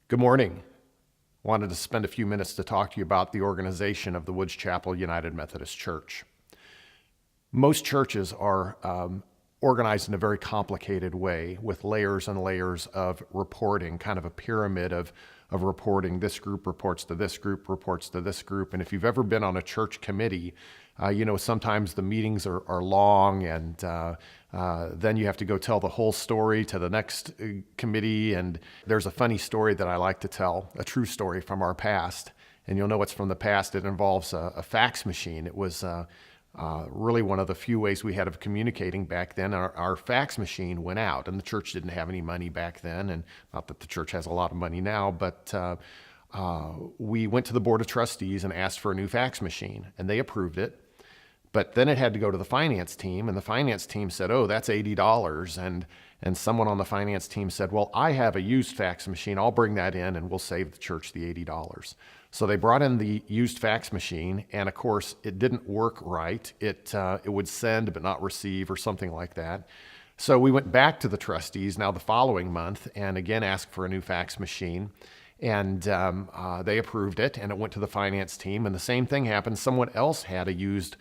Good morning. Wanted to spend a few minutes to talk to you about the organization of the Woods Chapel United Methodist Church. Most churches are organized in a very complicated way with layers and layers of reporting, kind of a pyramid of reporting. This group reports to this group, reports to this group. And if you've ever been on a church committee, sometimes the meetings are long and then you have to go tell the whole story to the next committee. And there's a funny story that I like to tell, a true story from our past. And you'll know it's from the past. It involves a fax machine. It was really one of the few ways we had of communicating back then. Our fax machine went out, and the church didn't have any money back then. And not that the church has a lot of money now, but we went to the Board of Trustees and asked for a new fax machine, and they approved it. But then it had to go to the finance team, and the finance team said, "Oh, that's $80. And someone on the finance team said, "Well, I have a used fax machine. I'll bring that in, and we'll save the church the $80. So they brought in the used fax machine, and of course, it didn't work right. It would send but not receive or something like that. So we went back to the trustees now the following month and again asked for a new fax machine. And they approved it, and it went to the finance team. And the same thing happened. Someone else had a used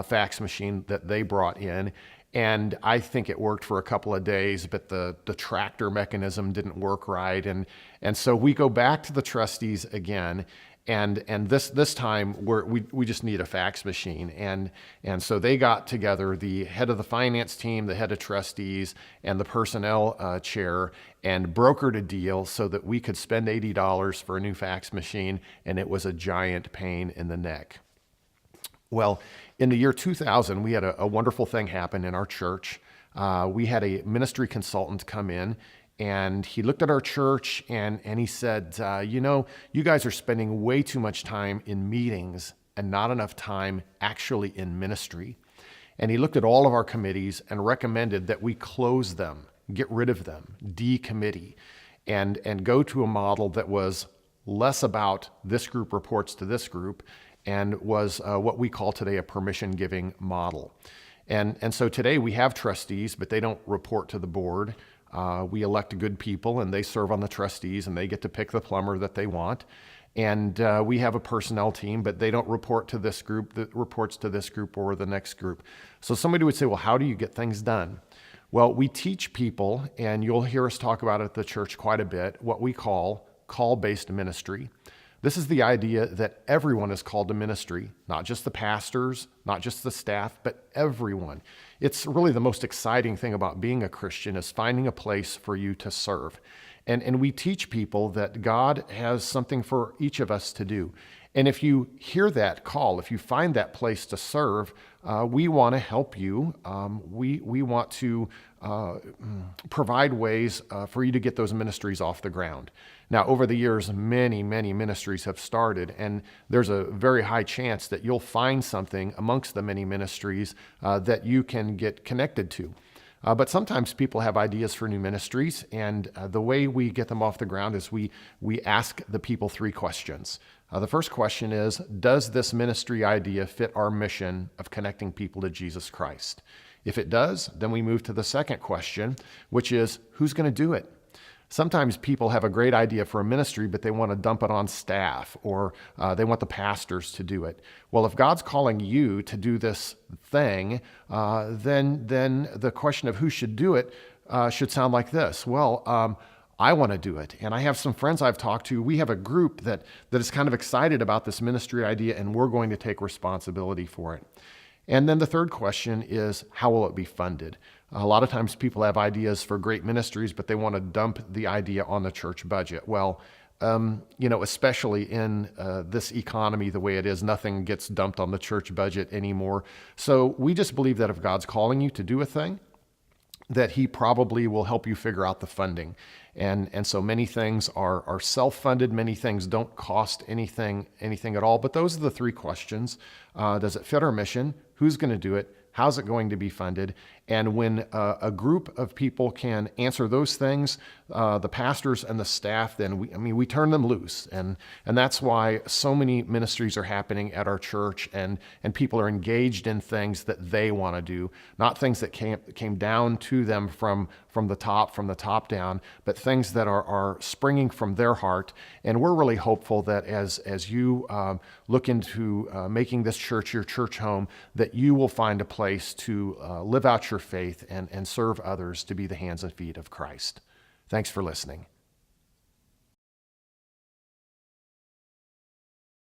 fax machine that they brought in. And I think it worked for a couple of days, but the tractor mechanism didn't work right. And so we go back to the trustees again. And this time we just need a fax machine. And so they got together, the head of the finance team, the head of trustees, and the personnel chair, and brokered a deal so that we could spend $80 for a new fax machine, and it was a giant pain in the neck. Well, in the year 2000, we had a wonderful thing happen in our church. We had a ministry consultant come in, and he looked at our church and he said, you guys are spending way too much time in meetings and not enough time actually in ministry. And he looked at all of our committees and recommended that we close them, get rid of them, decommittee, and go to a model that was less about this group reports to this group and was what we call today a permission-giving model. And so today we have trustees, but they don't report to the board. We elect good people, and they serve on the trustees, and they get to pick the plumber that they want. And we have a personnel team, but they don't report to this group that reports to this group or the next group. So somebody would say, well, how do you get things done? Well, we teach people, and you'll hear us talk about it at the church quite a bit, what we call call-based ministry. This is the idea that everyone is called to ministry, not just the pastors, not just the staff, but everyone. It's really the most exciting thing about being a Christian is finding a place for you to serve. And we teach people that God has something for each of us to do. And if you hear that call, if you find that place to serve, we want to help you. We want to provide ways for you to get those ministries off the ground. Now, over the years, many, many ministries have started, and there's a very high chance that you'll find something amongst the many ministries that you can get connected to. But sometimes people have ideas for new ministries, and the way we get them off the ground is we ask the people three questions. The first question is, does this ministry idea fit our mission of connecting people to Jesus Christ? If it does, then we move to the second question, which is, who's going to do it? Sometimes people have a great idea for a ministry, but they want to dump it on staff, or they want the pastors to do it. Well, if God's calling you to do this thing, then the question of who should do it should sound like this. Well, I want to do it. And I have some friends I've talked to. We have a group that is kind of excited about this ministry idea, and we're going to take responsibility for it. And then the third question is, how will it be funded? A lot of times people have ideas for great ministries, but they want to dump the idea on the church budget. Well, especially in this economy the way it is, nothing gets dumped on the church budget anymore. So we just believe that if God's calling you to do a thing, that he probably will help you figure out the funding. And so many things are self-funded. Many things don't cost anything at all. But those are the three questions. Does it fit our mission? Who's going to do it? How's it going to be funded? And when a group of people can answer those things, the pastors and the staff, then we turn them loose. And that's why so many ministries are happening at our church, and people are engaged in things that they want to do, not things that came down to them from the top down, but things that are springing from their heart. And we're really hopeful that as you look into making this church your church home, that you will find a place to live out your faith and serve others to be the hands and feet of Christ. Thanks for listening.